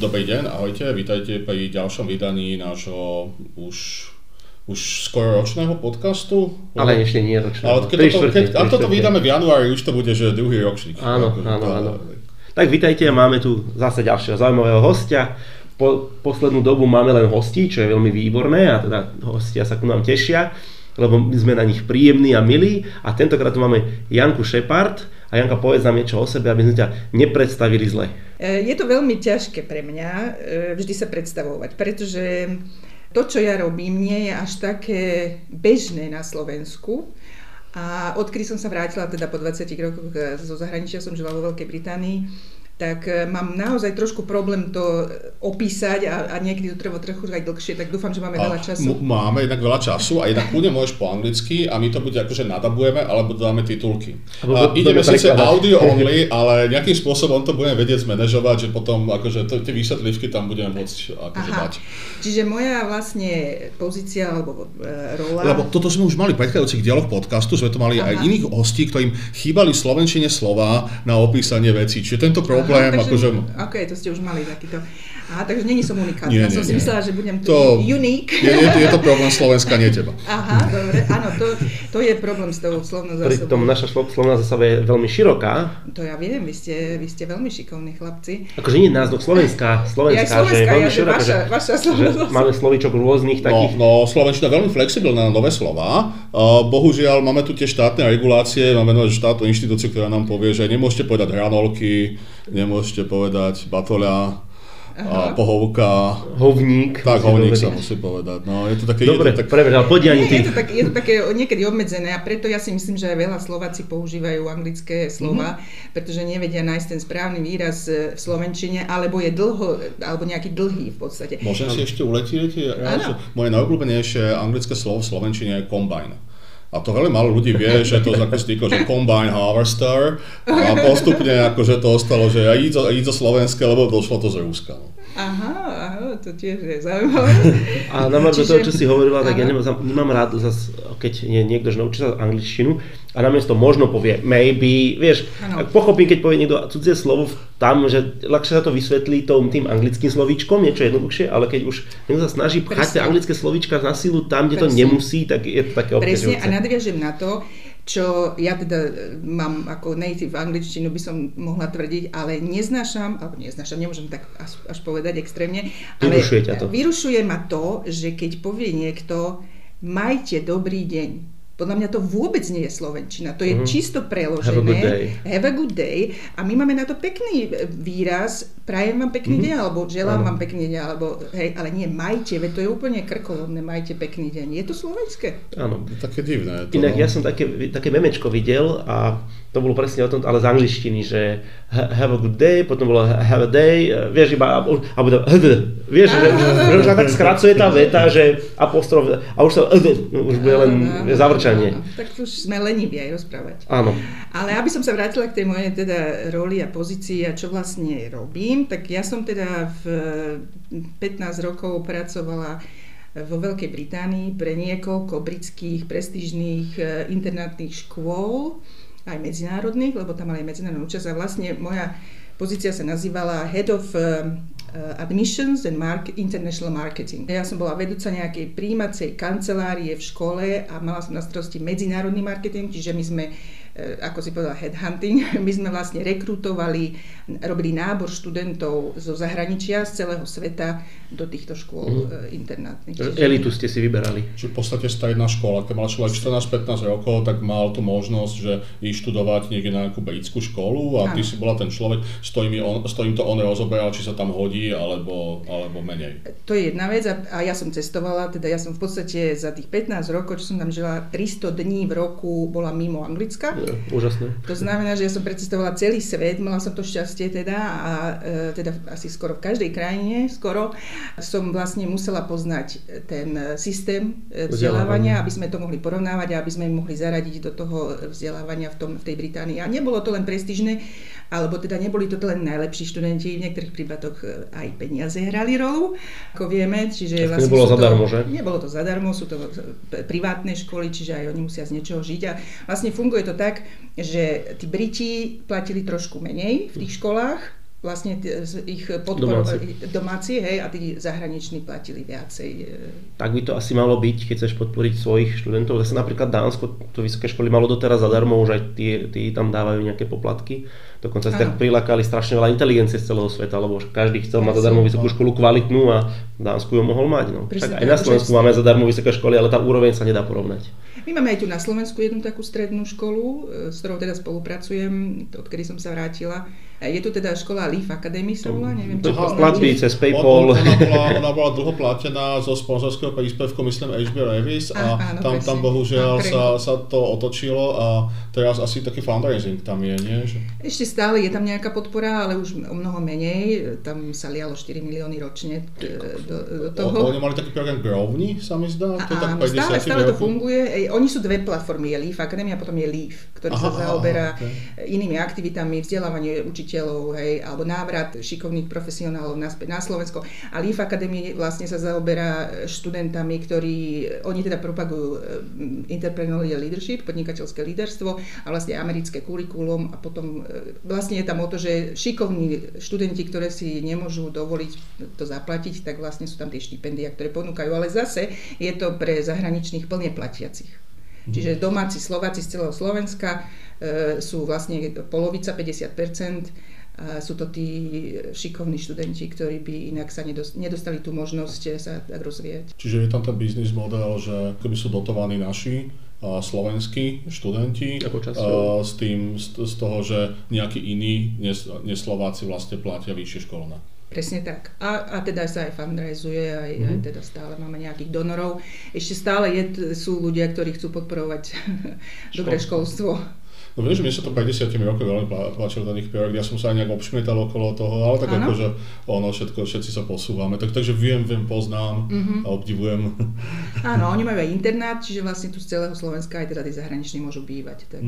dobrý deň, ahojte, vítajte pri ďalšom vydaní nášho už skoro ročného podcastu. Ale ešte nie ročného. Ale ak toto vydáme v januári, už to bude, že druhý ročník. Áno. Tak vítajte, máme tu zase ďalšieho zaujímavého hostia. Poslednú dobu máme len hostí, čo je veľmi výborné a teda hostia sa ku nám tešia, lebo my sme na nich príjemní a milí. A tentokrát tu máme Janku Šepard. A Janka, povedz nám niečo o sebe, aby sme ťa nepredstavili zle. Je to veľmi ťažké pre mňa vždy sa predstavovať, pretože to, čo ja robím, nie je až také bežné na Slovensku. A odkedy som sa vrátila teda po 20 rokoch zo zahraničia, som žila vo Veľkej Británii, tak mám naozaj trošku problém to opísať a niekedy to trvá trochu aj dlhšie, tak dúfam, že máme veľa času. Máme jednak veľa času a jednak kľudne môžeš po anglicky a my to bude akože nadabujeme alebo dáme titulky. Ideme síce audio only, ale nejakým spôsobom to budeme vedieť zmanéžovať, že potom akože tie výsledlivky tam budeme môcť akože dať. Čiže moja vlastne pozícia alebo rola... Lebo toto sme už mali v predchádzajúcich dieloch podcastu, sme to mali aj iných hostí, ktorým chýbali v slovenčine slova na opísanie vecí. Čiže tento problém akože... OK, to ste už mali takýto. Takže není som unikátna. Som si myslela, že budem unique. Je to problém Slovenska, nie teba. Aha, dobre. Áno, to je problém s tou slovnou zásobou. Pritom naša slovná zásoba je veľmi široká. To ja viem, vy ste veľmi šikovní chlapci. Akože nie názov slovenská, že je veľmi široká. Vaša slovná zásoba. Máme slovíčok rôznych takých. No, slovenčina veľmi flexibilná na nové slová. Bohužiaľ, máme tu tie štátne regulácie, máme štátnu inštitúciu, ktorá nám povie, že nemôžete povedať hranolky, nemôžete povedať batoľa, pohovka. Hovník. Tak, hovník sa musí povedať. No, je to také... Dobre, preveď, ale poď ani ty. Je to také niekedy obmedzené a preto ja si myslím, že aj veľa Slováci používajú anglické slova, pretože nevedia nájsť ten správny výraz v slovenčine, alebo je dlho, alebo nejaký dlhý v podstate. Môžem si ešte uletieť? Moje najobľúbenejšie anglické slovo v slovenčine je combine. A to veľmi málo ľudí vie, že to stýklo, že combine harvester a postupne akože to ostalo, že aj ídzo slovenské, lebo došlo to z Ruska. Aha, to tiež je zaujímavé. A na margo toho, čo si hovorila, tak ja nemám rád zase, keď niekto naučí sa angličtinu a namiesto možno povie maybe, vieš, pochopím, keď povie niekto cudzie slovo tam, že ľahšie sa to vysvetlí tým anglickým slovíčkom, niečo jednoduchšie, ale keď už niekto sa snaží pchať tie anglické slovíčka na silu tam, kde to nemusí, tak je to také obťažujúce. Presne, a nadviažem na to, čo ja teda mám ako native angličtinu, by som mohla tvrdiť, ale neznášam, nemôžem tak až povedať extrémne, ale vyrušuje ma to, že keď povie niekto majte dobrý deň. Podľa mňa to vôbec nie je slovenčina, to je čisto preložené. Have a good day. A my máme na to pekný výraz, prajem vám pekný deň, alebo želám vám pekný deň, alebo hej, ale nie majte, veď to je úplne krkolomné, majte pekný deň. Je to slovenské? Áno. Také divné. Inak ja som také memečko videl a to bolo presne o tom, ale z angličtiny, že have a good day, potom bolo have a day, vieš, iba, alebo to, vieš, že už tak skracuje tá veta, že apostrof, a už to, už bude len zavrčanie. Tak už sme leniví aj rozprávať. Áno. Ale aby som sa vrátila k tej mojej teda roli a pozícii a čo vlastne robím, tak ja som teda v 15 rokov pracovala vo Veľkej Británii pre niekoľko britských prestížnych internátnych škôl, aj medzinárodných, lebo tam mali aj medzinárodnú účasť a vlastne moja pozícia sa nazývala Head of Admissions and International Marketing. Ja som bola vedúca nejakej prijímacej kancelárie v škole a mala som na starosti medzinárodný marketing, čiže my sme, ako si povedala, headhunting, my sme vlastne rekrutovali, robili nábor študentov zo zahraničia, z celého sveta do týchto škôl internátnych. Elitu ste si vyberali. Čiže v podstate stredná škola, keď mal človek 14-15 rokov, tak mal tú možnosť, že ísť študovať niekde na nejakú britskú školu a ty si bola ten človek, s ktorým to on rozoberal, či sa tam hodí, alebo menej. To je jedna vec a ja som cestovala, teda ja som v podstate za tých 15 rokov, čo som tam žila, 300 dní v roku bola mimo Anglicka. Úžasné. To znamená, že ja som precestovala celý svet, mala som to šťastie teda a teda asi skoro v každej krajine, som vlastne musela poznať ten systém vzdelávania, aby sme to mohli porovnávať a aby sme mohli zaradiť do toho vzdelávania v tej Británii. A nebolo to len prestížne, alebo teda neboli to len najlepší študenti, v niektorých prípadoch aj peniaze hrali rolu, ako vieme. Čiže vlastne nebolo zadarmo, že? Nebolo to zadarmo, sú to privátne školy, čiže aj oni musia z niečoho žiť. A vlastne funguje to tak, že tí Briti platili trošku menej v tých školách, vlastne ich domáci, hej, a tí zahraniční platili viacej. Tak by to asi malo byť, keď chceš podporiť svojich študentov. Zase napríklad Dánsko, to vysoké školy malo doteraz zadarmo, už aj tí tam dávajú nejaké poplatky. Dokonca si tak prilákali strašne veľa inteligencie z celého sveta, lebo každý chcel mať zadarmo vysokú školu kvalitnú a v Dánsku ju mohol mať. No. Aj na Slovensku máme zadarmo vysoké školy, ale tá úroveň sa nedá porovnať. My máme aj tu na Slovensku jednu takú strednú školu, s ktorou teda spolupracujem, odkedy som sa vrátila. Je tu teda škola Leaf Academy, sa volá, neviem, či platby cez PayPal. Ona bola dlho platená zo sponzorského príspevku, myslím, HB Revis a tam bohužiaľ sa to otočilo a teraz asi taký fundraising tam je, nie? Ešte stále je tam nejaká podpora, ale už o mnoho menej. Tam sa lialo 4 milióny ročne do toho. Oni mali taký program Growny, sa mi zdá? Stále to funguje. Oni sú dve platformy, je Leaf Academy a potom je Leaf, ktorý sa zaoberá inými aktivitami, vzdelávanie učiteľov, hej, alebo návrat šikovných profesionálov naspäť na Slovensko. A Leaf Academy vlastne sa zaoberá študentami, oni teda propagujú entrepreneurial leadership, podnikateľské líderstvo a vlastne americké kurikulum a potom vlastne je tam o to, že šikovní študenti, ktoré si nemôžu dovoliť to zaplatiť, tak vlastne sú tam tie štipendia, ktoré ponúkajú, ale zase je to pre zahraničných plne platiacich. Čiže domáci Slováci z celého Slovenska sú vlastne polovica, 50%. Sú to tí šikovní študenti, ktorí by inak sa nedostali tú možnosť sa tak rozvíjať. Čiže je tam ten biznis model, že keby sú dotovaní naši slovenskí študenti z toho, že nejakí iní neslováci vlastne platia vyššie školné. Presne tak. A teda sa aj fundraizuje, aj teda stále máme nejakých donorov. Ešte stále sú ľudia, ktorí chcú podporovať dobré školstvo. No vieš, mne sa to 50 rokov veľmi páčilo ten ich projekt, ja som sa aj nejak obšmietal okolo toho, ale tak akože všetci sa posúvame, takže viem, poznám a obdivujem. Áno, oni majú aj internát, čiže vlastne tu z celého Slovenska aj teda tí zahraniční môžu bývať, tak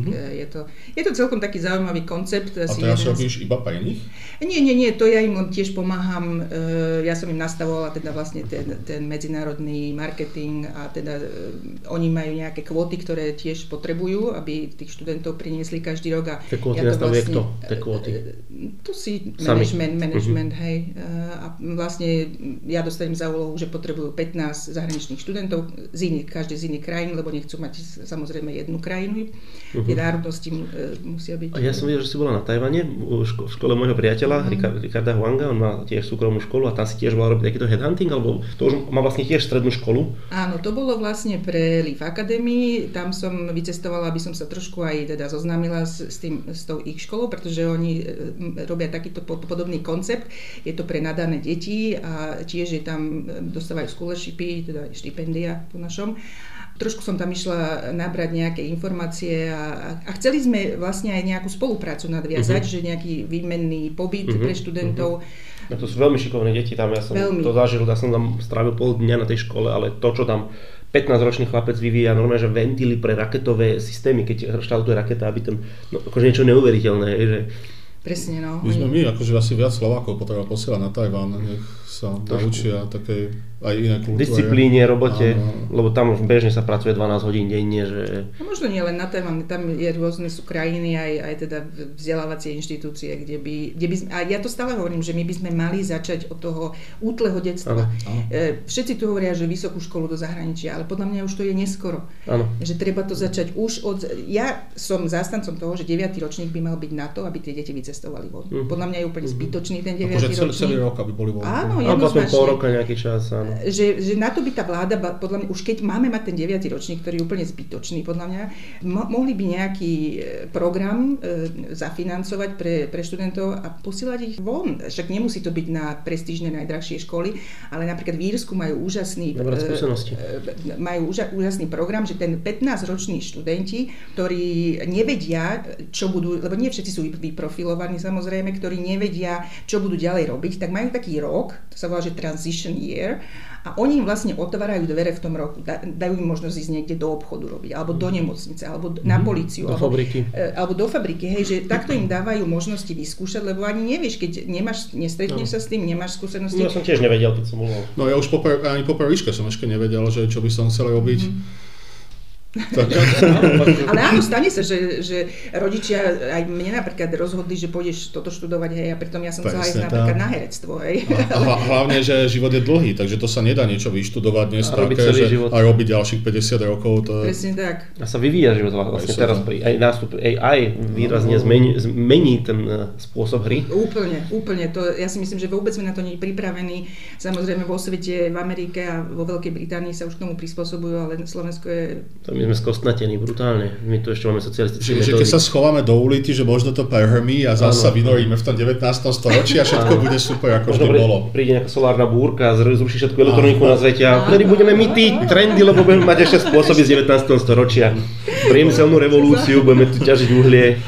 je to celkom taký zaujímavý koncept. A teraz robíš iba pre nich? Nie, to ja im tiež pomáham, ja som im nastavovala teda vlastne ten medzinárodný marketing a teda oni majú nejaké kvóty, ktoré tiež potrebujú, aby tých študentov priniesli každý rok. A tie kvóty nastavuje kto? Tie kvóty? Tu si management, hej. A vlastne ja dostanem za úlohu, že potrebujú 15 zahraničných študentov, každý z iných krajín, lebo nechcú mať samozrejme jednu krajinu. Tie národnosti musia byť. A ja som videl, že si bola na Tajvane, v škole môjho priateľa, Ricarda Huanga, on má tiež súkromnú školu a tam si tiež bola robiť takýto headhunting, alebo to už má vlastne tiež strednú školu? Áno, to bolo vlastne pre Leaf Academy, tam som vycestovala, aby som sa trošku aj teda zoznámila s tou ich školou, pretože oni robia takýto podobný koncept. Je to pre nadané deti a tiež je tam dostávajú scholarshipy, teda štipendia po našom. Trošku som tam išla nabrať nejaké informácie a chceli sme vlastne aj nejakú spoluprácu nadviazať, že nejaký výmenný pobyt pre študentov. No to sú veľmi šikovné deti tam, ja som to zažil, ja som tam strávil pol dňa na tej škole, ale to, čo tam 15-ročný chlapec vyvíja normálne, že ventily pre raketové systémy, keď štartuje raketa, aby tam, akože niečo neuveriteľné, že... Presne, no. My akože asi viac Slovákov potrebujeme posielať na Tajván, nech sa naučia takej aj iné kultúre. Disciplíne, robote, lebo tam bežne sa pracuje 12 hodín denne, že... No možno nie len na Tajván, tam je rôzne sú krajiny, aj teda vzdelávacie inštitúcie, kde by a ja to stále hovorím, že my by sme mali začať od toho útleho detstva. Všetci tu hovoria, že vysokú školu do zahraničia, ale podľa mňa už to je neskoro. Že treba to začať už od... Ja som zástancom toho, že 9. ročník by mal byť na to, aby tie deti vycestovali von. Podľa mňa je úplne zbytočný ten 9. ročník. Celý rok, aby boli von. Áno, jednoznačne. Pol roka nejaký čas, áno. Že na to by tá vláda, podľa mňa, už keď máme mať ten 9. ročník, ktorý je úplne zbytočný, podľa mňa, mohli by nejaký program zafinancovať pre študentov a posielať ich von. Však nemusí to byť na prestížne najdrahšie školy, ale napríklad v Írsku majú úžasný program, že ten 15-roční študenti, ktorí nevedia, čo budú, lebo nie všetci sú vyprofilovaní samozrejme, ktorí nevedia, čo budú ďalej robiť, tak majú taký rok, to sa volá, že transition year, a oni im vlastne otvárajú dvere v tom roku. Dajú im možnosť ísť niekde do obchodu robiť, alebo do nemocnice, alebo na políciu, alebo do fabriky. Hej, že takto im dávajú možnosti vyskúšať, lebo ani nevieš, keď nestretneš sa s tým, nemáš skúsenosti. Ja som tiež nevedel, keď som mohol. No ja už ani po prvýške som ešte nevedel, že čo by som chcel robiť. Ale áno, stane sa, že rodičia aj mne napríklad rozhodli, že pôjdeš toto študovať, hej, a pritom ja som chcela ísť napríklad na herectvo, hej. A hlavne, že život je dlhý, takže to sa nedá niečo vyštudovať dnes také, že a robiť ďalších 50 rokov. To je... Presne tak. A sa vyvíja život vlastne teraz pri aj nástup AI výrazne zmení ten spôsob hry. Úplne. To, ja si myslím, že vôbec sme na to nie pripravení. Samozrejme vo svete, v Amerike a vo Veľkej Británii sa už k tomu prispôsobujú, ale Slovensko je... My sme skostnatení brutálne. My tu ešte máme socialistické metódy. Že keď sa schováme do ulity, že možno to prehrmí a zase sa vynoríme v tom 19. storočí a všetko bude super, ako vždy bolo. Príde nejaká solárna búrka, zruší všetku elektroniku na svete a vtedy budeme my tí trendy, lebo budeme mať ešte spôsoby z 19. storočia. Priemyselnú revolúciu, budeme tu ťažiť uhlie.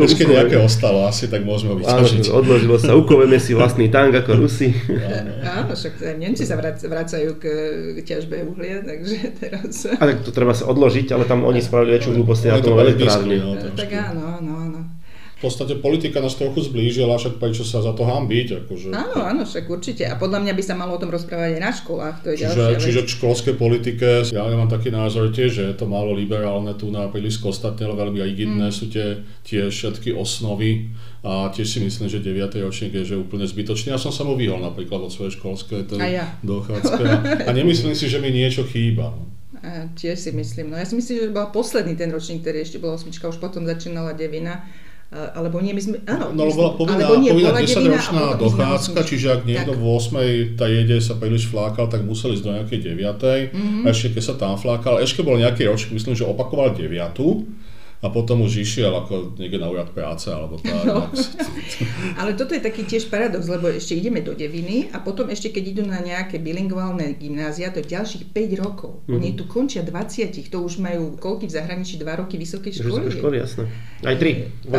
Ešte nejaké ostalo asi, tak môžeme ho vyťažiť. Odložilo sa, ukoveme si vlastný tank ako Rusi. Áno, však Nemci sa vracajú k ťažbe uhlia, takže teraz... Ale to treba sa odložiť, ale tam oni spravili väčšiu hlúposť atomové elektrárne. Tak áno. V podstate politika nás trochu zblížila, však prečo sa za to hanbiť? Akože... Áno, však určite. A podľa mňa by sa malo o tom rozprávať aj na školách. To je ďalšia vec. Čiže k školskej politike, ja mám taký názor tiež, že je to málo liberálne, tu na príliš skostatne, veľmi rigidné sú tie všetky osnovy. A tiež si myslím, že 9. ročník je že úplne zbytočný. Ja som sa mu vyhol napríklad vo svojej školskej dochádzke a nemyslím si, že mi niečo chýba. Tiež si myslím. No ja si myslím, že bola posledný ten ročník, ktorý ešte bola osmička, už potom začínala devina. Alebo nie, my sme, áno. No bola povinná 10-ročná dochádzka, čiže ak niekto v 8. triede sa príliš flákal, tak museli ísť do nejakej 9. A ešte keď sa tam flákal, ešte bol nejaký ročník, myslím, že opakoval 9. A potom už išiel ako niekde na úrad práce alebo tak. No. Ale toto je taký tiež paradox, lebo ešte ideme do deviny a potom ešte keď idú na nejaké bilingválne gymnázia, to je ďalších 5 rokov. Oni tu končia 20, to už majú koľky v zahraničí 2 roky vysokej školy. Vysokej školy, jasné. Aj 3.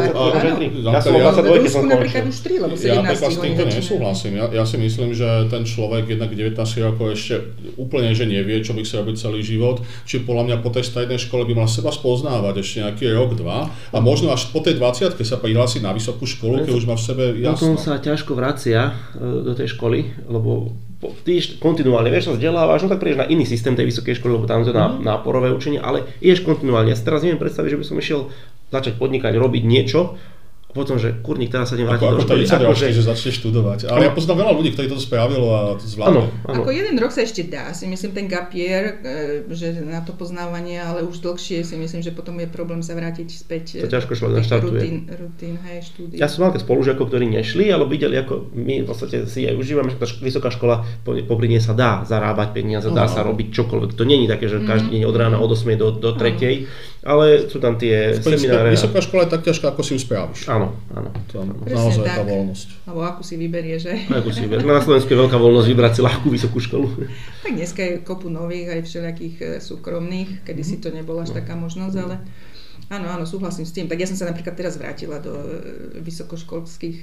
Ja som v Rusku napríklad už 3, lebo 17 ja s týmto nesúhlasím. Ja si myslím, že ten človek jednak 19 rokov ešte úplne že nevie, čo by chcel robiť celý život. Čiže podľa mňa po tej strednej škole by mal seba spoznávať ešte nejaký rok, 2 a možno až po tej 20-ke sa prihlási na vysokú školu, keď už má v sebe jasno. Potom sa ťažko vracia do tej školy, lebo ty kontinuálne, vieš, sa vzdelávaš, no tak prídeš na iný systém tej vysokej školy, lebo tam je náporové učenie, ale ideš kontinuálne. Ja si teraz neviem predstaviť, že by som išiel začať podnikať, robiť niečo, potom, že kurník, teraz sa idem vrátiť do školy. Že začneš študovať. Ale ja poznám veľa ľudí, ktorí to spravilo a to zvládlo. Ako jeden rok sa ešte dá, si myslím, ten gap year, že na to poznávanie, ale už dlhšie si myslím, že potom je problém sa vrátiť späť. To ťažko človek naštartuje. Rutín, štúdia. Ja som mal keď spolužiakov, ktorí nešli, ale videli, ako my v podstate si aj užívame, že tá vysoká škola popri nej sa dá zarábať peniaze, dá sa robiť čokoľvek. To nie je také, že každý deň od rána od 8 do 3, ale sú tam tie semináre. Vysoká škola je tak ťažká, ako si ju spravíš. Áno. Naozaj tá voľnosť. Alebo akú si vyberieš, že? Na Slovensku je veľká voľnosť vybrať si ľahkú vysokú školu. Tak dneska je kopu nových, aj všelijakých súkromných, kedy si to nebola až taká možnosť, ale áno, súhlasím s tým. Tak ja som sa napríklad teraz vrátila do vysokoškolských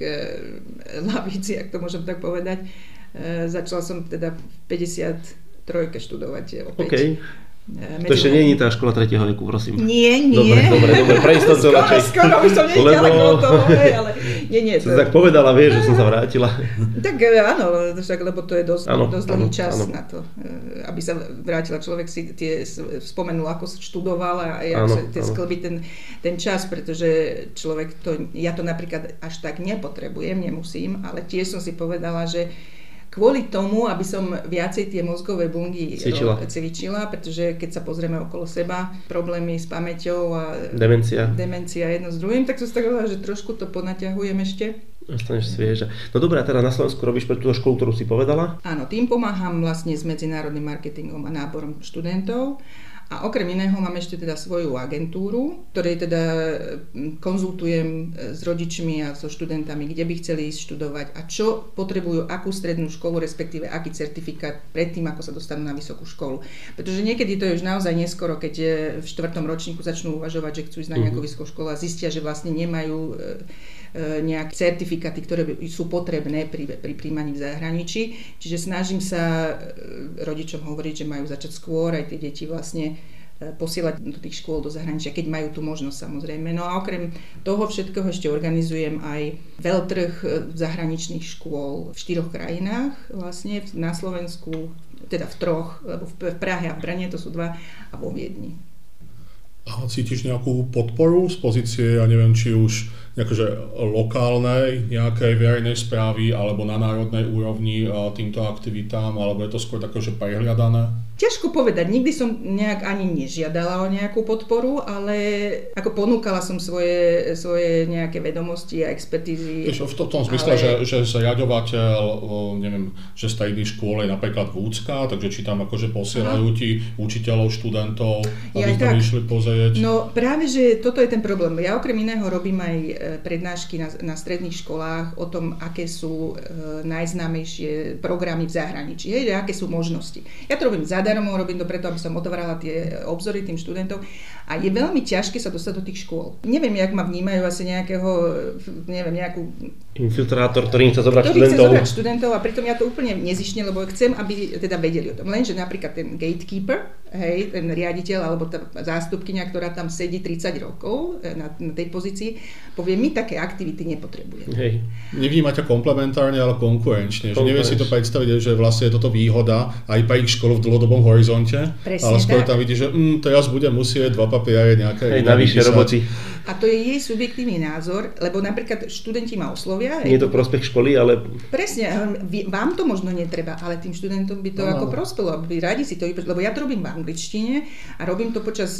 lavíc, ak to môžem tak povedať. Začala som teda v 53 študovať opäť. Okay. To ešte nie je tá škola 3. veku, prosím. Nie. Dobre, pre istotu radšej. Skoro už som neďaleko od toho, ale nie. To tak povedala, vieš, že som sa vrátila. Tak áno, lebo to je dosť dlhý čas na to, aby sa vrátila. Človek si spomenul, ako sa študoval a ako sa sklbiť ten čas, pretože človek ja to napríklad až tak nepotrebujem, nemusím, ale tiež som si povedala, že kvôli tomu, aby som viacej tie mozgové bungy cvičila, pretože keď sa pozrieme okolo seba, problémy s pamäťou a demencia jedno s druhým, tak som si tak povedala, že trošku to ponaťahujem ešte. Ostaneš svieža. No dobré, a teraz na Slovensku robíš pre túto školu, ktorú si povedala? Áno, tým pomáham vlastne s medzinárodným marketingom a náborom študentov. A okrem iného mám ešte teda svoju agentúru, ktorej teda konzultujem s rodičmi a so študentami, kde by chceli ísť študovať a čo potrebujú, akú strednú školu, respektíve aký certifikát predtým, ako sa dostanú na vysokú školu. Pretože niekedy to je už naozaj neskoro, keď v 4. ročníku začnú uvažovať, že chcú ísť na nejakú vysokú školu a zistia, že vlastne nemajú nejaké certifikáty, ktoré sú potrebné pri príjmaní v zahraničí. Čiže snažím sa rodičom hovoriť, že majú začať skôr aj tie deti vlastne posielať do tých škôl do zahraničia, keď majú tú možnosť samozrejme. No a okrem toho všetkého ešte organizujem aj veľtrh zahraničných škôl v 4 krajinách, vlastne na Slovensku, teda v troch, lebo v Prahe a v Brne to sú 2 a vo Viedni. A cítiš nejakú podporu z pozície, ja neviem, či už nejakože lokálnej nejakej verejnej správy alebo na národnej úrovni týmto aktivitám, alebo je to skôr také, že prehliadané? Ťažko povedať, nikdy som nejak ani nežiadala o nejakú podporu, ale ako ponúkala som svoje nejaké vedomosti a expertízy. V tom zmysle, že zriaďovateľ, neviem, že strednej škôle je napríklad Vúcka, takže či tam akože posielajú ti učiteľov, študentov, aby sme išli pozrieť. No práve, že toto je ten problém. Ja okrem iného robím aj prednášky na stredných školách o tom, aké sú najznámejšie programy v zahraničí, aké sú možnosti. Ja to robím zadarmo, robím to preto, aby som otvárala tie obzory tým študentom a je veľmi ťažké sa dostať do tých škôl. Neviem, jak ma vnímajú asi nejakú infiltrátor, ktorý chce zobrať študentov a pritom ja to úplne nezišne, lebo chcem, aby teda vedeli o tom. Lenže napríklad ten gatekeeper, ten riaditeľ alebo tá zástupkyňa, ktorá tam sedí 30 rokov na tej pozícii, povie, my také aktivity nepotrebujeme. Hej. Nevnímať to komplementárne, ale konkurenčne. Že nevie si to predstaviť, že vlastne je toto výhoda aj pre ich školu v dlhodobom horizonte, presne, ale skôr tam vidí, že teraz budem musieť 2 papiere nejaké navyše roboty. A to je jej subjektívny názor, lebo napríklad študenti ma oslovia. Nie je to prospech školy, ale... Presne, vám to možno netreba, ale tým študentom by to ako prospelo, aby radi si to vypočuli, lebo ja to robím v angličtine a robím to počas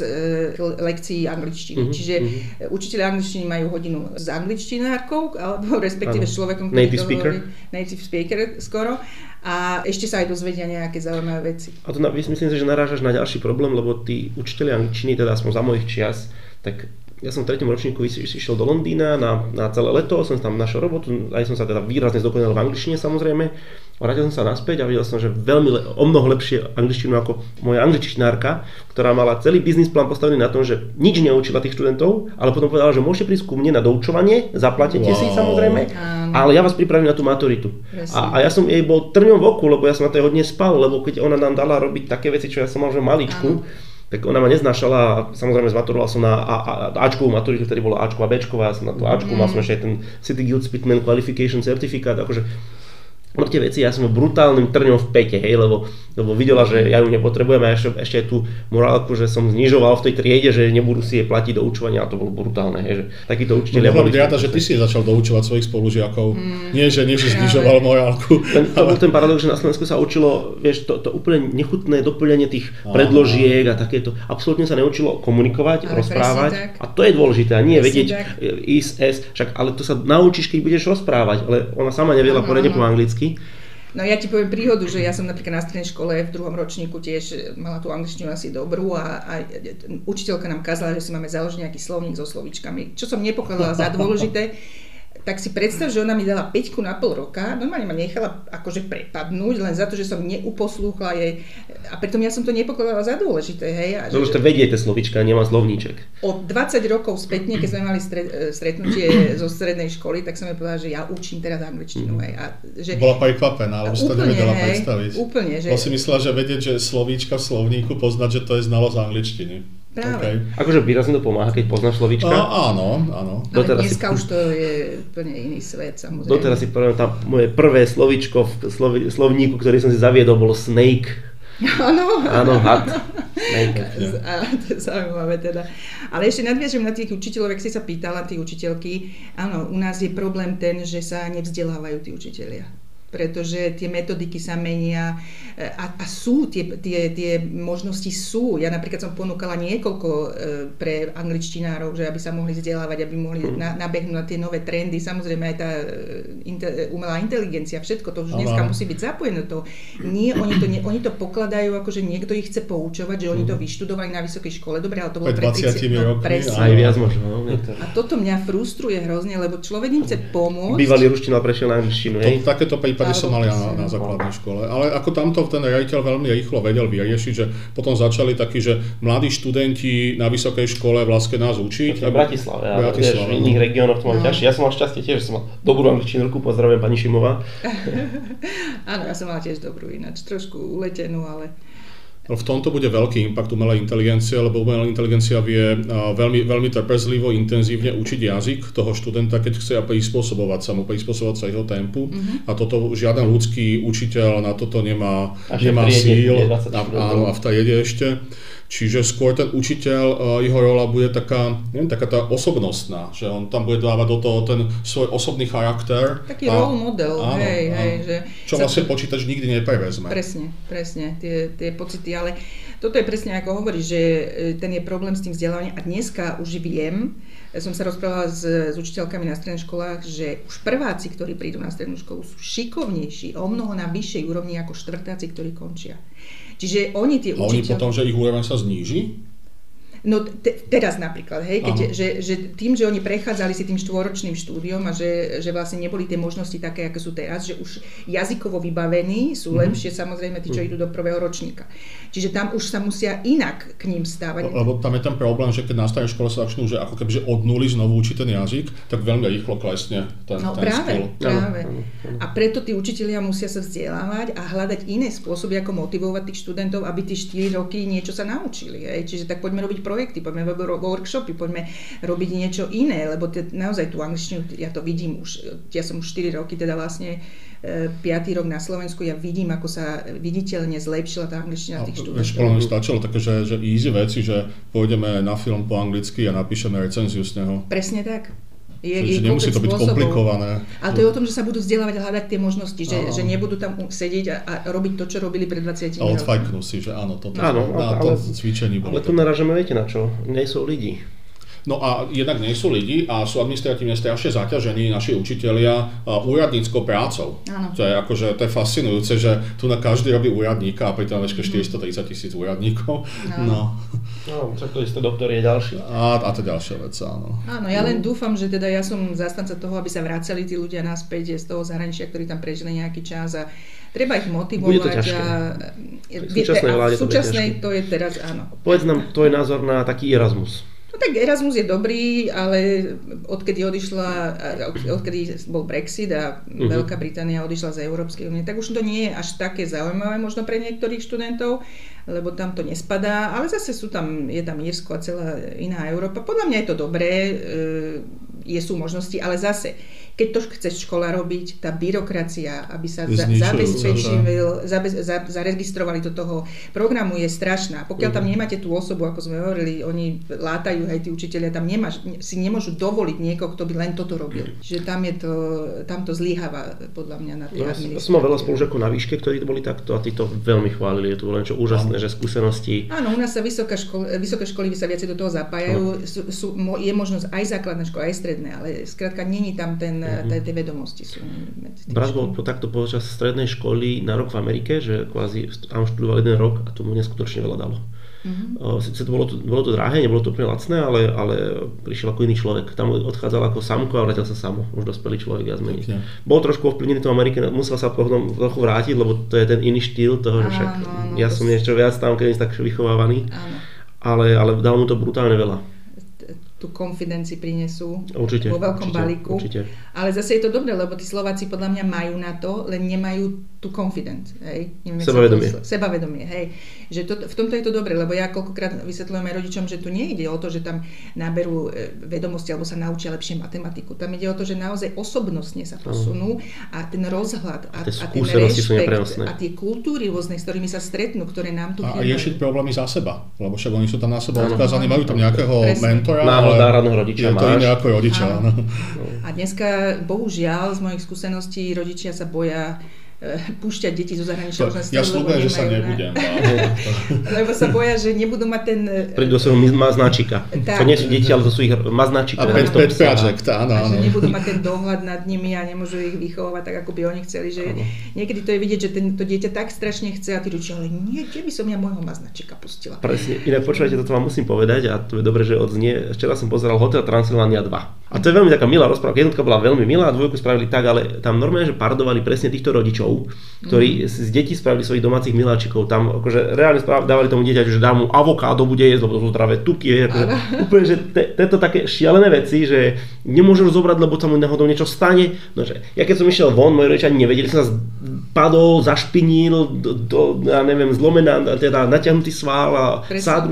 lekcií angličtiny. Čiže učitelia angličtiny majú hodinu s angličtinárkou, alebo respektíve s človekom, native speaker skoro. A ešte sa aj dozvedia nejaké zaujímavé veci. A to myslím si, že narážaš na ďalší problém, lebo tí učitelia angličtiny, teda aspoň za mojich čias, tak ja som v 3. ročníku išiel do Londýna na celé leto, som tam našiel robotu, aj som sa teda výrazne zdokonal v angličtine samozrejme. Vrátil som sa naspäť a videl som, že o mnoho lepšie angličtinu ako moja angličtinárka, ktorá mala celý biznis plán postavený na tom, že nič neučila tých študentov, ale potom povedala, že môžete prísť ku mne na doučovanie, zaplatíte si samozrejme, ale ja vás pripravím na tú maturitu. A ja som jej bol trňom v oku, lebo ja som na to hodne spal, lebo keď ona nám dala robiť také veci, čo ja som mal že maličku, tak ona ma neznášala a samozrejme zmaturoval som na Ačkovú maturitu, ktorý bola Ačková, Bčková, ja som na tú Ačku, mal som ešte aj ten City Guild Spitman Qualification Certificate, akože tie veci, ja som brutálnym trňom v pete, lebo videla, že ja ju nepotrebujem a ešte aj tú morálku, že som znižoval v tej triede, že nebudú si jej platiť doučovania a to bolo brutálne, že takíto učitelia boli... Mohla že ty si začal doučovať svojich spolužiakov, nie že znižoval morálku. Ten paradox, že na Slovensku sa učilo, vieš, to úplne nechutné doplňanie tých predložiek a takéto. Absolútne sa neučilo komunikovať, rozprávať a to je dôležité a nie vedieť však ale to sa naučíš, keď budeš rozprávať, ale ona sama nevedela poriadne po anglicky. No ja ti poviem príhodu, že ja som napríklad na strednej škole v 2. ročníku tiež mala tú angličtinu asi dobrú a učiteľka nám kázala, že si máme založiť nejaký slovník so slovíčkami, čo som nepokladala za dôležité. Tak si predstav, že ona mi dala 5 na pol roka, normálne ma nechala akože prepadnúť, len za to, že som neuposlúchla jej a pritom ja som to nepokladala za dôležité, hej. Dôležité vedieť tie slovíčka, nemá slovníček. O 20 rokov spätne, keď sme mali stretnutie zo strednej školy, tak som jej povedala, že ja učím teraz angličtinu, hej. Bola prekvapená, alebo si to nevedela predstaviť. Úplne, že... Bo si myslela, že vedieť, že slovíčka v slovníku poznať, že to je znalosť angličtiny. Práve. Okay. Akože výrazne to pomáha, keď poznáš slovíčka. Áno. Ale dneska už to je úplne iný svet, samozrejme. Doteraz si poviem, tam moje prvé slovíčko v slovníku, ktorý som si zaviedol, bolo snake. Áno, had. Snake. To je zaujímavé teda. Ale ešte nadviažem na tých učiteľov, ak si sa pýtala, tí učiteľky. Áno, u nás je problém ten, že sa nevzdelávajú tí učitelia. Pretože tie metodiky sa menia a sú, tie možnosti sú. Ja napríklad som ponúkala niekoľko pre angličtinárov, že aby sa mohli vzdelávať, aby mohli nabehnúť na tie nové trendy. Samozrejme aj tá umelá inteligencia, všetko to už dneska musí byť zapojené. Nie, oni to pokladajú ako, že niekto ich chce poučovať, že oni to vyštudovali na vysokej škole. Dobre, ale to bolo pred 20 rokmi. Aj viac možno. A toto mňa frustruje hrozne, lebo človek im chce pomôcť. Bývalý ruština prešiel na angličtinu, hej? Takéto prípady som mal na základnej škole. Ale ako tamto ten riaditeľ veľmi rýchlo vedel vyriešiť, že potom začali takí, že mladí študenti na vysokej škole vlastne nás učiť. V Bratislave. V iných regiónoch to mám ťažšie. Ja som mal šťastie tiež, že som mal dobrú angličtinárku, pozdravujem pani Šimová. Áno, ja som mala tiež dobrú ináč, trošku uletenú, ale... V tomto bude veľký impact umelej inteligencie, lebo umelá inteligencia vie veľmi trpezlivo, intenzívne učiť jazyk toho študenta, keď chce prispôsobovať sa jeho tempu. A toto žiaden ľudský učiteľ na toto nemá síl. Áno, a v triede ešte. Čiže skôr ten učiteľ, jeho rola bude taká tá osobnostná, že on tam bude dávať do toho ten svoj osobný charakter. Taký role model, že čo vlastne počítač nikdy neprevezme. Presne, tie pocity, ale toto je presne ako hovoríš, že ten je problém s tým vzdelávaním a dneska už viem, som sa rozprávala s učiteľkami na stredných školách, že už prváci, ktorí prídu na strednú školu, sú šikovnejší, o mnoho na vyššej úrovni ako štvrtáci, ktorí končia. Čiže oni tie učiteľ... A oni potom, že ich úroveň sa zníži? No teraz napríklad, hej, že tým, že oni prechádzali si tým štvoročným štúdiom a že vlastne neboli tie možnosti také, aké sú teraz, že už jazykovo vybavení sú lepšie samozrejme tí, čo idú do prvého ročníka. Čiže tam už sa musia inak k ním stávať. Lebo tam je ten problém, že keď na starej škole sa začnú, že ako keby že od nuly znovu učiť ten jazyk, tak veľmi rýchlo klesne ten skill. Práve. A preto tí učitelia musia sa vzdelávať a hľadať iné spôsoby, ako motivovať tých študentov, aby tie 4 roky niečo sa naučili. Hej. Čiže tak poďme robiť projekty, poďme robiť workshopy, poďme robiť niečo iné, lebo naozaj tú angličtinu, ja to vidím už, ja som už 4 roky, teda vlastne 5. rok na Slovensku, ja vidím, ako sa viditeľne zlepšila tá angličtina tých študentov. Školom stačilo také, že easy veci, že pôjdeme na film po anglicky a napíšeme recenziu z neho. Presne tak. Čiže nemusí to byť komplikované. Ale to je o tom, že sa budú vzdelávať a hľadať tie možnosti, že nebudú tam sedieť a robiť to, čo robili pred 20 rokmi. A odfajknú si, že áno, toto na tom cvičení bolo. Ale tu narážame, viete na čo? Nie sú lidi. No a jednak nie sú lidi a sú administratívne strašne zaťažení naši učitelia úradníckou prácou. Áno. To je akože, to je fascinujúce, že tu na každý robí úradníka a pritom ešte 430 000 úradníkov. No, tak to isté doktor je ďalší. A to je ďalšia vec, áno. Áno, ja len dúfam, že teda ja som zastanca toho, aby sa vracali tí ľudia naspäť z toho zahraničia, ktorí tam prežili nejaký čas a treba ich motivovať. Bude to ťažké. V súčasnej to je teraz, áno. Povedz nám tvoj názor na taký Erasmus. No tak Erasmus je dobrý, ale odkedy bol Brexit a Veľká Británia odišla z Európskej únie, tak už to nie je až také zaujímavé možno pre niektorých študentov, lebo tam to nespadá, ale zase je tam Írsko a celá iná Európa. Podľa mňa je to dobré, sú možnosti, ale zase keď to chce škola robiť, tá byrokracia, aby sa zaregistrovali do toho programu, je strašná. Pokiaľ tam nemáte tú osobu, ako sme hovorili, oni látajú, aj tí učitelia, tam si nemôžu dovoliť niekoho, kto by len toto robil. Čiže tam to zlyháva, podľa mňa, na tej administratívy. Som mal veľa spolužiakov na výške, ktorí boli takto a tí to veľmi chválili. Je to len čo úžasné, že skúsenosti. Áno, u nás sa vysoké školy sa viacej do toho zapájajú. Je možnosť aj základná škola, aj stredné, ale skrátka není tam tie vedomosti sú. Brat bol takto počas strednej školy na rok v Amerike, že kvázi tam študoval 1 rok a tomu neskutočne veľa dalo. Sice bolo to drahé, nebolo to úplne lacné, ale prišiel ako iný človek. Tam odchádzal ako samko a vrátil sa samo. Už dospelý človek viac menej. Bol trošku ovplyvnený v Amerike, musel sa potom trochu vrátiť, lebo to je ten iný štýl toho, že však ja som niečo viac tam, keď som tak vychovávaný. Ale dalo mu to brutálne veľa. Tú konfidencii prinesú vo veľkom balíku. Určite. Ale zase je to dobré, lebo tí Slováci podľa mňa majú na to, len nemajú tú confidence, hej. Sebavedomie, hej. Že v tomto je to dobré, lebo ja koľkokrát vysvetľujem aj rodičom, že tu nejde o to, že tam naberú vedomosti alebo sa naučia lepšie matematiku. Tam ide o to, že naozaj osobnostne sa posunú a ten rozhľad a ten rešpekt a tie kultúry rôzne, s ktorými sa stretnú, ktoré nám tu chýbajú. A riešiť problémy za seba, lebo však oni sú tam na seba odkázaní, majú tam nejakého mentora, národného rodiča je to iné ako rodiča. A dneska, bohužiaľ, z mojich skúseností, rodičia sa boja púšťať deti zo zahraničia. Ja sľubujem, že sa nebudem. Lebo sa boja, že nebudú mať ten... Prídu do svojho maznáčika. To nie sú deti, ale to sú ich maznáčika. A pet project, áno. A že nebudú mať ten dohľad nad nimi a nemôžu ich vychovávať tak, ako by oni chceli. Že niekedy to je vidieť, že to dieťa tak strašne chce a tí rodičia, ale nie, kde by som ja môjho maznáčika pustila. Presne. Inak počúvajte, toto vám musím povedať a to je dobre, že odznie. Včera som pozeral Hotel Transylvania 2. A to je veľmi taká milá rozprávka. Jednotka bola veľmi milá, dvojku spravili tak, ale tam normálne, že parodovali presne týchto rodičov, ktorí z detí spravili svojich domácich miláčikov. Tam akože reálne dávali tomu dieťaťu, že dá mu avokádo, bude jesť, lebo to sú zdravé tuky. Akože, úplne, že tieto také šialené veci, že nemôžu zobrať, lebo sa mu náhodou niečo stane. No, že ja keď som išiel von, moji rodičia nevedeli, som sa padol, zašpinil, ja neviem, zlomená, teda natiahnutý sval a sádru.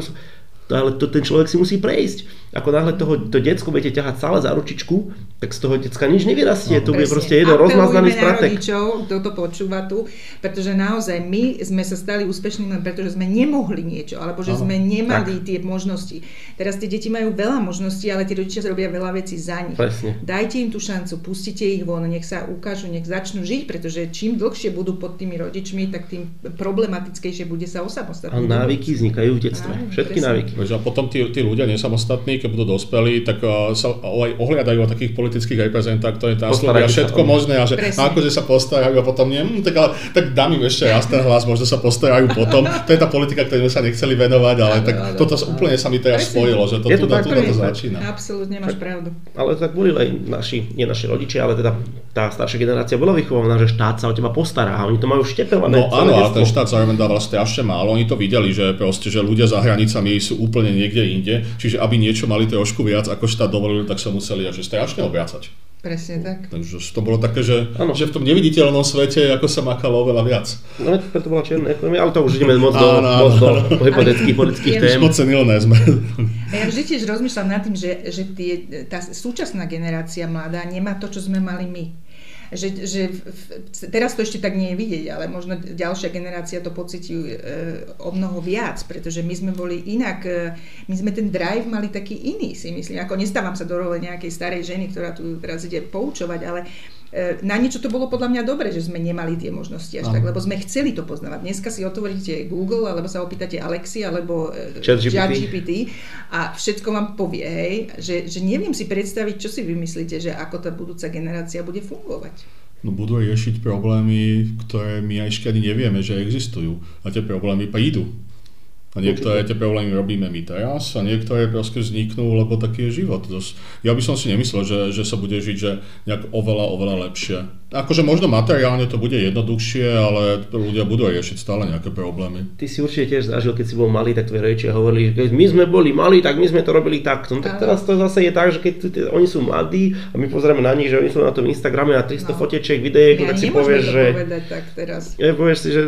Ale ten človek si musí prejsť. Ako náhle to decko budete ťahať stále za ručičku, tak z toho decka nič nevyrastie. To bude proste jeden rozmaznaný spratek. Rodičov, kto to počúva tu, pretože naozaj my sme sa stali úspešnými len preto, že sme nemohli niečo, alebo že sme nemali tie možnosti. Teraz tie deti majú veľa možností, ale tí rodičia robia veľa vecí za nich. Presne. Dajte im tú šancu, pustite ich von, nech sa ukážu, nech začnú žiť, pretože čím dlhšie budú pod tými rodičmi, tak tým problematickejšie bude sa osamostatniť. A návyky vznikajú v detstve. Všetky návyky. A potom tí ľudia nesamostatní, keď budú dospelí, tak sa ohliadajú o takých politických reprezentantov, ktoré tam slúbia všetko možné a že akože sa postarajú a potom nie, tak dám im ešte raz ten hlas, možno sa postarajú potom. To je tá politika, ktorej sme sa nechceli venovať, ale tak toto úplne sa mi teraz spojilo, že to začína. Absolútne máš pravdu. Ale tak boli aj nie naši rodičia, ale teda tá staršia generácia bola vychovaná, že štát sa o teba postará a oni to majú štepelné. No áno, ale ten štát zároveň dával strašne málo. Oni to videli, že proste, že ľudia za hranicami sú úplne niekde inde, čiže aby niečo mali trošku viac ako štát dovolil, tak sa museli až strašne obracať. Presne tak. Takže to bolo také, že v tom neviditeľnom svete ako sa makalo oveľa viac. No preto bola čierna ekonomia, ale to už ideme moc do hypotetických politických tém. Moc senilné sme. Ja vždy tiež rozmýšľam nad tým, že tá súčasná generácia mladá nemá to, čo sme mali my. Že teraz to ešte tak nie je vidieť, ale možno ďalšia generácia to pocití o mnoho viac, pretože my sme boli inak, my sme ten drive mali taký iný, si myslím. Ako nestávam sa do role nejakej starej ženy, ktorá tu teraz ide poučovať, ale na niečo to bolo podľa mňa dobre, že sme nemali tie možnosti až tak, lebo sme chceli to poznávať. Dneska si otvoríte Google, alebo sa opýtate Alexy, alebo ChatGPT a všetko vám povie, hej, že neviem si predstaviť, čo si vymyslíte, že ako tá budúca generácia bude fungovať. No budú riešiť problémy, ktoré my ešte ani nevieme, že existujú. A tie problémy prídu. A niektoré tie problémy robíme my teraz a niektoré proste vzniknú, lebo taký je život. Ja by som si nemyslel, že sa bude žiť že nejak oveľa lepšie. Akože možno materiálne to bude jednoduchšie, ale ľudia budú riešiť stále nejaké problémy. Ty si určite tiež zažil, keď si bol malý, tak tvoji rodičia hovorili, že keď my sme boli malí, tak my sme to robili takto. No tak teraz to zase je tak, že keď oni sú mladí a my pozrieme na nich, že oni sú na tom Instagrame na 300 fotičiek, videík, tak si povieš, že... povedať tak teraz. Povieš si, že...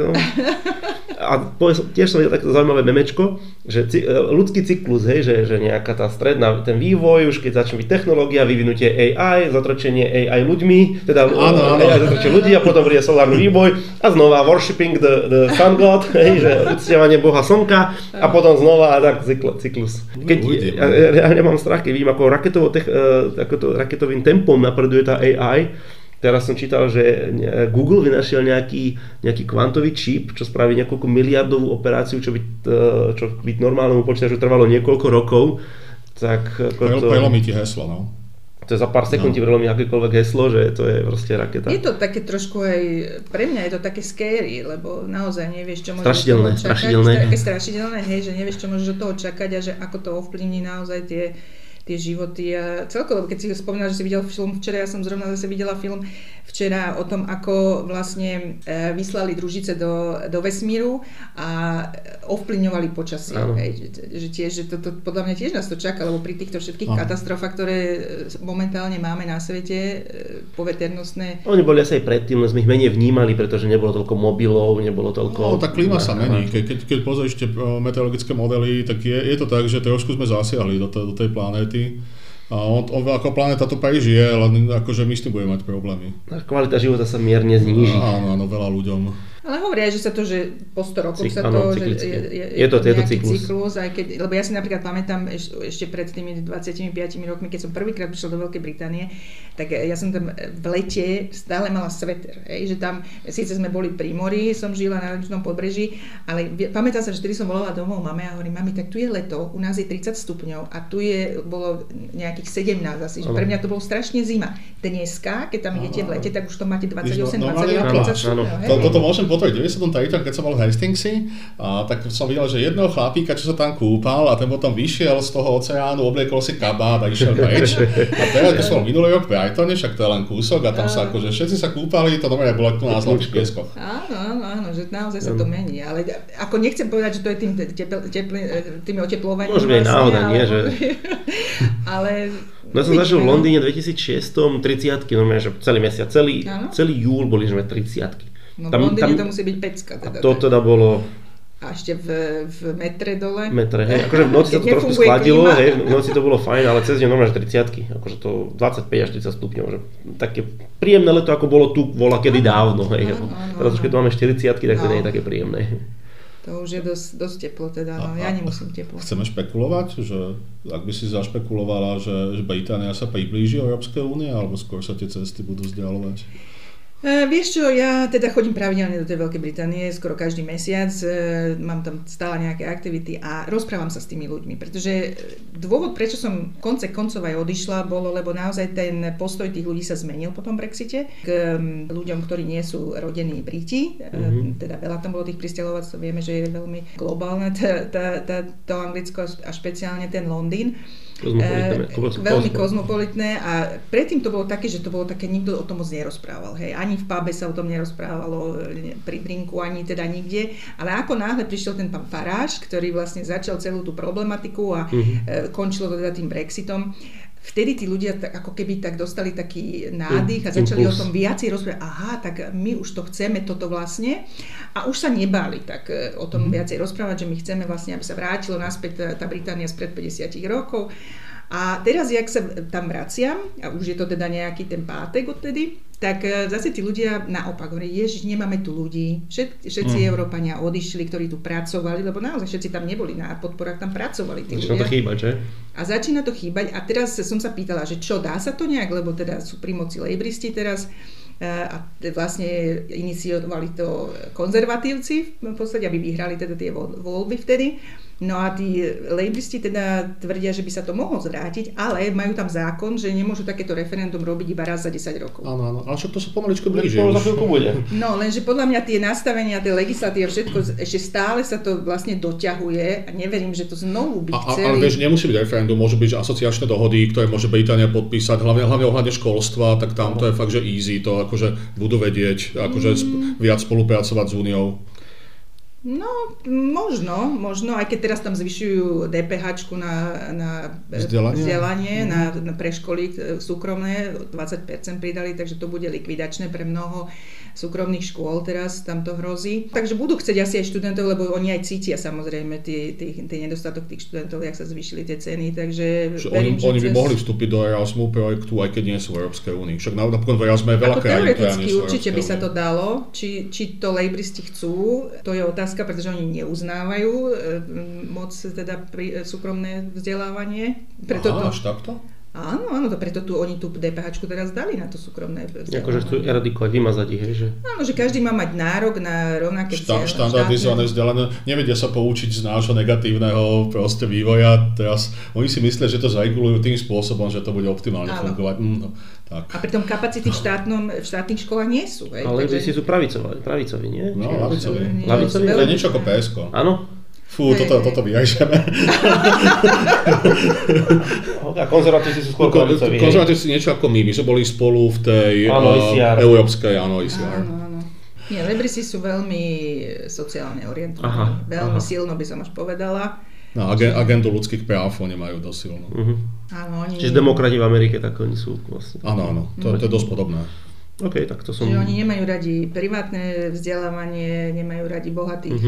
A tiež som videl také zaujímavé memečko, že ľudský cyklus, hej, že nejaká tá stredná, ten vývoj, už keď začne byť technológia, vyvinutie AI, zotročenie AI ľuďmi, teda AI zotročenie ľudí a potom príde solárny vývoj a znova worshipping the sun god, hej, že uctievanie boha slnka a potom znova tak cyklus. Keď ja nemám strach, keď vidím, ako raketovým tempom napreduje tá AI. Teraz som čítal, že Google vynašiel nejaký kvantový čip, čo spraví niekoľko miliardovú operáciu, čo by normálnemu počítaču trvalo niekoľko rokov. Tak prelomí ti heslo, no. To je za pár sekúnd ti prelomí akékoľvek heslo, že to je proste raketa. Je to také trošku aj, pre mňa je to také scary, lebo naozaj nevieš, čo môžeš strašidelné, od toho čakať. Také strašidelné, hej, že nevieš, čo môžeš od toho čakať a že ako to ovplyvní naozaj tie životy a celkovo, keď si spomínal, že si videl film včera, ja som zrovna zase videla film včera o tom, ako vlastne vyslali družice do vesmíru a ovplyvňovali počasie. Že tiež, že to podľa mňa tiež nás to čaká, lebo pri týchto všetkých katastrofách, ktoré momentálne máme na svete, poveternostné. Oni boli asi aj predtým, len sme ich menej vnímali, pretože nebolo toľko mobilov, nebolo toľko... No, tá klíma sa mení. Keď pozrieš tie meteorologické modely, tak je to tak, že trošku sme zasiahli do tej planéty. A on ako planéta to prežije, ale akože my s tým budeme mať problémy. Kvalita života sa mierne zníži. Áno, veľa ľuďom. Ale hovoria, že sa to, že po 100 rokoch sa to, že je to cyklus, aj keď, lebo ja si napríklad pamätám ešte pred tými 25 rokmi, keď som prvýkrát prišla do Veľkej Británie, tak ja som tam v lete stále mala sveter, že tam, síce sme boli pri mori, som žila na južnom pobreží, ale pamätám sa, že vtedy som volala domov mame a hovorím, mami, tak tu je leto, u nás je 30 stupňov a tu bolo nejakých 17 asi, že pre mňa to bolo strašne zima. Dneska, keď tam idete v lete, tak už to máte 28, 29, 30 stupňov. Toto môžem po tej 93, keď som bol v Hastingsi, tak som videl, že jedného chlapíka, čo sa tam kúpal a ten potom vyšiel z toho oceánu, obliekol si kabát a išiel preč. A teraz, keď som bol minulý rok v Brightone, však to je len kúsok a tam sa akože všetci sa kúpali, to normálne bolo tu na zlatých pieskoch. Áno, že naozaj sa to mení, ale ako nechcem povedať, že to je tým oteplovaním. Možno aj náhoda, nie? Že... ale... No ja som zažil v Londýne 2006 30-ky, normálne, že celý mesiac, celý júl boli že 30-ky. No v Londýne to musí byť pecka. Teda, to teda bolo... A ešte v metre dole. Metre, hej. Akože v noci sa to trošku skladilo, hej, v noci to bolo fajn, ale cez deň normálne 30-ky. Akože to 25 až 30 stupňov, že také príjemné leto, ako bolo tu voľa kedy dávno, hej. Teraz už keď tu máme 40-ky, tak to nie je také príjemné. To už je dosť teplo teda, no ja nemusím teplo. Chceme špekulovať, že ak by si zašpekulovala, že Británia sa priblíži Európskej únie, alebo skôr sa tie cesty budú vzdialovať? Vieš čo, ja teda chodím pravidelne do tej Veľkej Británie, skoro každý mesiac, mám tam stále nejaké aktivity a rozprávam sa s tými ľuďmi, pretože dôvod, prečo som konce koncov aj odišla, bolo, lebo naozaj ten postoj tých ľudí sa zmenil po tom Brexite k ľuďom, ktorí nie sú rodení Briti, teda veľa tam bolo tých prisťahovalcov, vieme, že je veľmi globálne to Anglicko a špeciálne ten Londýn. Veľmi kozmopolitné a predtým to bolo také, že to bolo také, nikto o tom moc nerozprával, hej, ani v pube sa o tom nerozprávalo, pri drinku, ani teda nikde, ale ako náhle prišiel ten pán Farage, ktorý vlastne začal celú tú problematiku a končilo to teda tým Brexitom, vtedy tí ľudia ako keby tak dostali taký nádych a začali o tom viacej rozprávať. Aha, tak my už to chceme toto vlastne a už sa nebáli tak o tom viacej rozprávať, že my chceme vlastne, aby sa vrátilo naspäť tá Británia spred 50 rokov. A teraz, jak sa tam vraciam, a už je to teda nejaký ten pátek odtedy, tak zase tí ľudia naopak hovorí, Ježiš, nemáme tu ľudí, všetci Európania odišli, ktorí tu pracovali, lebo naozaj všetci tam neboli na podporách, tam pracovali tí ľudia. Začína to chýbať, že? A začína to chýbať a teraz som sa pýtala, že čo, dá sa to nejak, lebo teda sú pri moci lejbristi teraz a vlastne iniciovali to konzervatívci v podstate, aby vyhrali teda tie voľby vtedy. No a tí lejbristi teda tvrdia, že by sa to mohlo zvrátiť, ale majú tam zákon, že nemôžu takéto referendum robiť iba raz za 10 rokov. Áno, ale však to sa pomaličko blíži. No, lenže podľa mňa tie nastavenia, tie legislatívy, všetko, ešte stále sa to vlastne doťahuje a neverím, že to znovu by chceli. Ale vieš, nemusí byť referendum, môžu byť asociačné dohody, ktoré môže Británia podpísať, hlavne ohľadne školstva, tak tam to je fakt, že easy, to akože budú vedieť, akože viac spolupracovať s Úniou. No, možno, aj keď teraz tam zvyšujú DPH na vzdelanie, na preškoly súkromné, 20% pridali, takže to bude likvidačné pre mnoho súkromných škôl, teraz tam to hrozí. Takže budú chcieť asi aj študentov, lebo oni aj cítia samozrejme tie nedostatok tých študentov, jak sa zvýšili tie ceny, takže verím, oni by mohli vstúpiť do Erasmu projektu, aj keď nie sú v Európskej únii. Však napokon v Erasme je veľa krajín, teoreticky určite by sa to dalo, či to lejbristi chcú, to je otázka, pretože oni neuznávajú moc teda súkromné vzdelávanie. Až takto? Áno, to preto oni tú DPH-čku teraz dali na to súkromné vzdelávanie. Akože chcú eradikovať, vymazať ich, že? Áno, že každý má mať nárok na rovnaké štandardizované vzdelanie. Nevedia sa poučiť z nášho negatívneho proste vývoja. Teraz oni si myslia, že to zaregulujú tým spôsobom, že to bude optimálne fungovať. Tak. A pritom kapacity v štátnych školách nie sú. Ale si sú pravicoví, nie? No, lavicoví. To je niečo ako PSK. Áno. Fú, toto vyjažeme. A konzervatívci sú skôr pravicoví. Konzervatívci niečo ako my sme boli spolu v tej európskej, ICR. Áno. Nie, lejbristi sú veľmi sociálne orientovaní. Veľmi silno by som až povedala. No, agendu ľudských práv oni majú dosť silno. Áno, Čiže demokrati v Amerike, tak oni sú vlastne. Áno, to je dosť podobné. OK, tak to som... Čiže oni nemajú radi privátne vzdelávanie, nemajú radi bohatých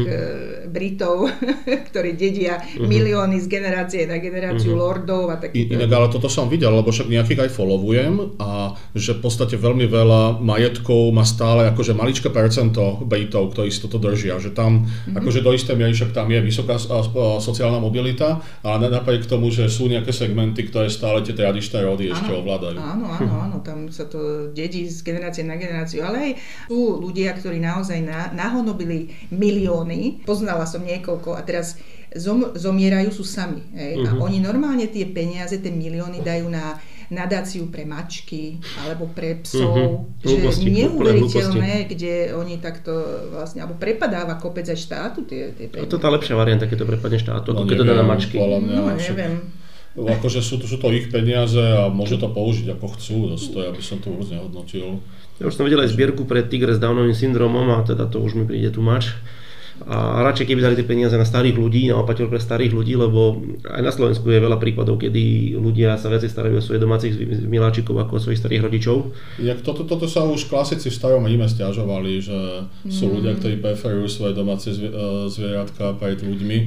Britov, ktorí dedia milióny z generácie na generáciu lordov a takých. Inak, ale toto som videl, lebo však nejakých aj followujem a že v podstate veľmi veľa majetkov má stále akože maličké percento Britov, ktorí si toto držia, že tam akože do istej miery však tam je vysoká sociálna mobilita, ale napriek tomu, že sú nejaké segmenty, ktoré stále tie tradičné rody ešte ovládajú. Áno, tam sa to dedí z generácie na generáciu, ale aj sú ľudia, ktorí naozaj nahonobili milióny, poznala som niekoľko a teraz zomierajú, sú sami. A oni normálne tie peniaze, tie milióny dajú na nadáciu pre mačky alebo pre psov, že neuveriteľné, kde oni takto vlastne, alebo prepadáva kopec aj štátu tie peniaze. A to tá lepšia varianta, keď to prepadne štátu, ako keď to dá na mačky. Neviem. Akože sú to ich peniaze a môžu to použiť ako chcú, to ja by som to vôbec nehodnotil. Ja už som videl aj zbierku pre tigre s Downovým syndromom a teda to už mi príde too much. A radšej keby dali tie peniaze na starých ľudí, na opateľ pre starých ľudí, lebo aj na Slovensku je veľa prípadov, kedy ľudia sa viacej starajú o svojich domácich miláčikov ako o svojich starých rodičov. Toto sa už klasici v starom Ríme sťažovali, že sú ľudia, ktorí preferujú svoje domáce zvieratka pred ľuďmi.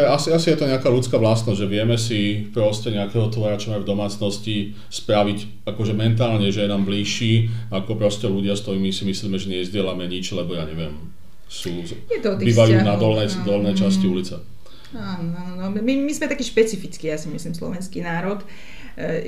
Asi je to nejaká ľudská vlastnosť, že vieme si proste nejakého tvora, čo máme v domácnosti, spraviť akože mentálne, že je nám bližší, ako proste ľudia, s ktorými si myslíme, že nezdielame nič, lebo ja neviem, bývajú na dolnej časti ulice. Áno. My sme taký špecifický, ja si myslím, slovenský národ.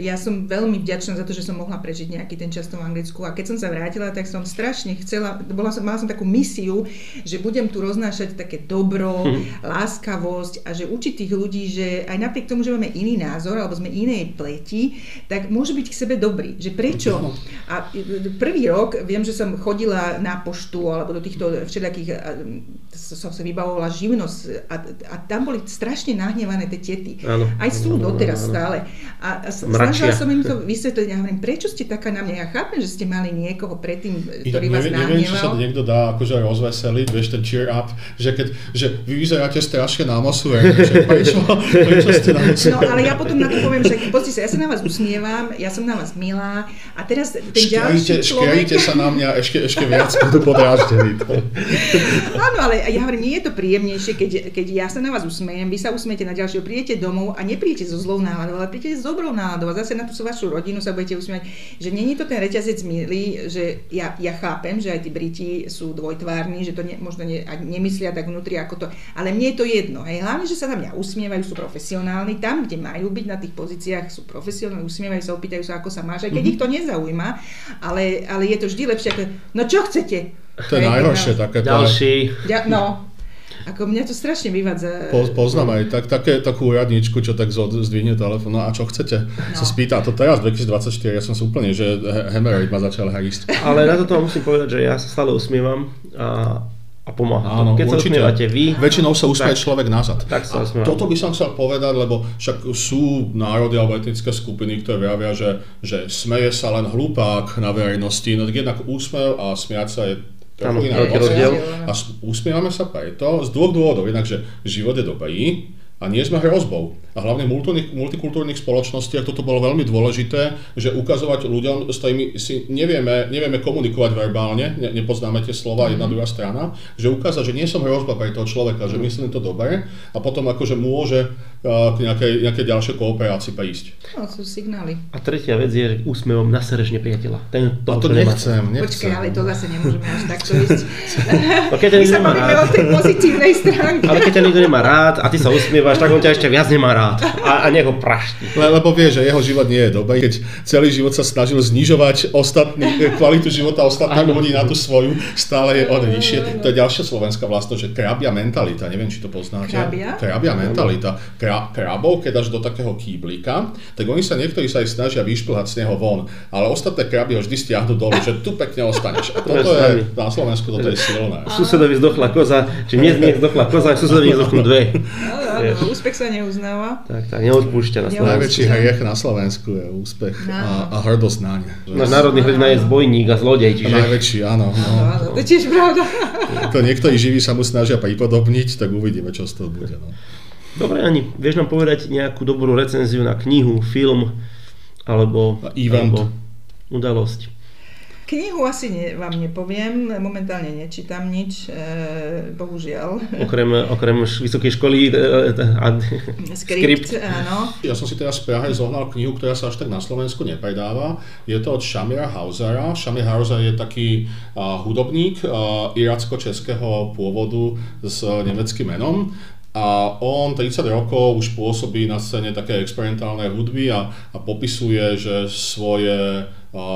Ja som veľmi vďačná za to, že som mohla prežiť nejaký ten čas v Anglicku a keď som sa vrátila, tak som strašne chcela, mala som takú misiu, že budem tu roznášať také dobro, láskavosť a že učiť tých ľudí, že aj napriek tomu, že máme iný názor alebo sme inej pleti, tak môže byť k sebe dobrý. Že prečo? A prvý rok, viem, že som chodila na poštu alebo do týchto všelijakých, som sa vybavovala živnosť a tam boli strašne nahnevané tie tety. Aj sú doteraz stále. A snažila som im to vysvetliť a hovorím, prečo ste taká na mňa? Ja chápem, že ste mali niekoho predtým, ktorý vás nahneval. Neviem, či sa niekto dá akože rozveseliť, vieš, ten cheer up, že vy vyzeráte strašne námosujeme, že prečo ste námosujeme? No, ale ja potom na to poviem, že pozrite sa, ja sa na vás usmievam, ja som na vás milá a teraz ten ďalší človek... Škriajte sa na mňa ešte viac, budú podráždení. Áno, ale ja hovorím, nie je to príjemnejšie, keď ja sa na vás usmejem, vy sa usmiete na ďalšieho, prídete domov a neprídete so zlou náladou, ale prídete s dobrou náladou a zase na tú vašu rodinu sa budete usmievať, že nie je to ten reťazec milý, že ja chápem, že aj tí Briti sú dvojtvárni, že to možno nemyslia tak vnútri ako to, ale mne je to jedno. Hlavne, že sa na mňa usmievajú, sú profesionálni, tam, kde majú byť na tých pozíciách, sú profesionálni, usmievajú sa, opýtajú sa, ako sa máš, aj keď ich to nezaujíma, ale je to vždy lepšie ako, no čo chcete? To je najhoršie také. Ďalší. Ako mňa to strašne vyvádza. Poznám aj takú úradničku, čo tak zdvihne telefón, no a čo chcete? Sa spýta, to teraz 2024, ja som si úplne, že hemorrhoid ma začal harísť. Ale na toto musím povedať, že ja sa stále usmievam a pomáha. Áno, keď určite. Sa usmievate vy, väčšinou sa usmieje človek nazad. Tak sa usmievam. Toto by som chcel povedať, lebo však sú národy alebo etnické skupiny, ktoré vravia, že smeje sa len hlupák na verejnosti, no jednak úsmev a smiať sa je trochu iná rozdiel. A usmievame sa preto z dvoch dôvodov. Jednak, že život je dobrý a nie sme hrozbou. A hlavne v multikultúrnych spoločnostiach toto bolo veľmi dôležité, že ukazovať ľuďom, s ktorými si nevieme komunikovať verbálne, nepoznáme tie slova jedna druhá strana, že ukázať, že nie som hrozba pre toho človeka, že myslím to dobre a potom akože môže k nejakej ďalšej kooperácii prísť. No, sú signály. A tretia vec je, že úsmevom nasereš nepriateľa. To nechcem. Počkaj, ale to zase nemôžeme až takto ísť. My sa bavíme o tej pozitívnej stránke. Ale keď ťa nikto nemá rád a ty sa usmievaš, tak on ťa ešte viac nemá rád a nech ho praští. Lebo vie, že jeho život nie je dobrý, keď celý život sa snažil znižovať kvalitu života ostatných ľudí na tú svoju, stále je on nižšie. To je ďalšia slovenská vlastnosť, že krabia mentalita, neviem, či to poznáte. Krabia mentalita. Krabov, keď až do takého kýblika, tak oni niektorí sa aj snažia vyšplhať z neho von, ale ostatné kraby ho vždy stiahnu dolu, že tu pekne ostaneš. A toto je, na Slovensku toto je silné. Susedovi zdochla koza, či mne zdochla koza, susedovi zdochnú dve. Úspech sa neuznáva. Tak, neodpúšťa na Slovensku. Najväčší hriech na Slovensku je úspech a hrdosť na ne. Náš národný hrdina je zbojník a zlodej, čiže... Najväčší, áno. To je tiež pravda. To niektorí živí sa mu snažia pripodobniť, tak uvidíme, čo z toho bude. No. Dobre, Ani, vieš nám povedať nejakú dobrú recenziu na knihu, film alebo udalosť? Knihu asi vám nepoviem, momentálne nečítam nič, bohužiaľ. Okrem vysokej školy skript. Áno. Ja som si teraz v Prahe zohnal knihu, ktorá sa až tak na Slovensku nepredáva. Je to od Shamira Hausera. Shamir Hauser je taký hudobník iracko-českého pôvodu s nemeckým menom. A on 30 rokov už pôsobí na scéne také experimentálnej hudby a popisuje, že svoje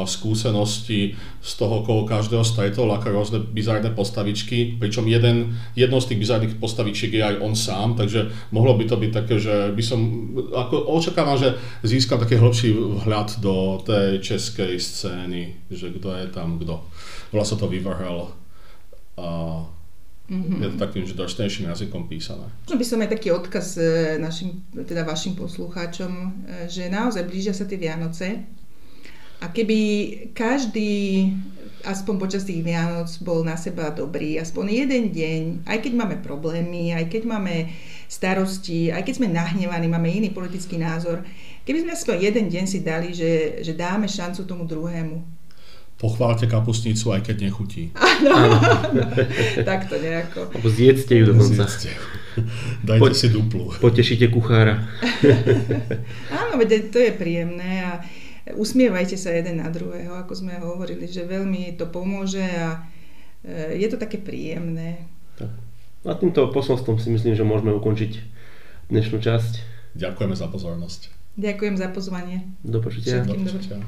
skúsenosti z toho, koho každého stretol, ako rôzne bizarné postavičky, pričom jednou z tých bizarných postavičiek je aj on sám, takže mohlo by to byť také, že by som, očakávam, že získam taký hlbší vhľad do tej českej scény, že kto je tam kto. Volá sa to Vyvrhel. Je to takým drsnejším jazykom písané. Možno by som aj taký odkaz vašim poslucháčom, že naozaj blížia sa tie Vianoce a keby každý aspoň počas tých Vianoc bol na seba dobrý, aspoň jeden deň, aj keď máme problémy, aj keď máme starosti, aj keď sme nahnevaní, máme iný politický názor, keby sme aspoň jeden deň si dali, že dáme šancu tomu druhému. Pochválte kapustnicu, aj keď nechutí. Áno. Takto nejako. Alebo zjedzte ju dokonca. Dajte si duplu. Potešíte kuchára. Áno, veď to je príjemné a usmievajte sa jeden na druhého, ako sme hovorili, že veľmi to pomôže a je to také príjemné. Tak. A týmto posolstvom si myslím, že môžeme ukončiť dnešnú časť. Ďakujeme za pozornosť. Ďakujem za pozvanie. Do počutia. Všetkým dobre.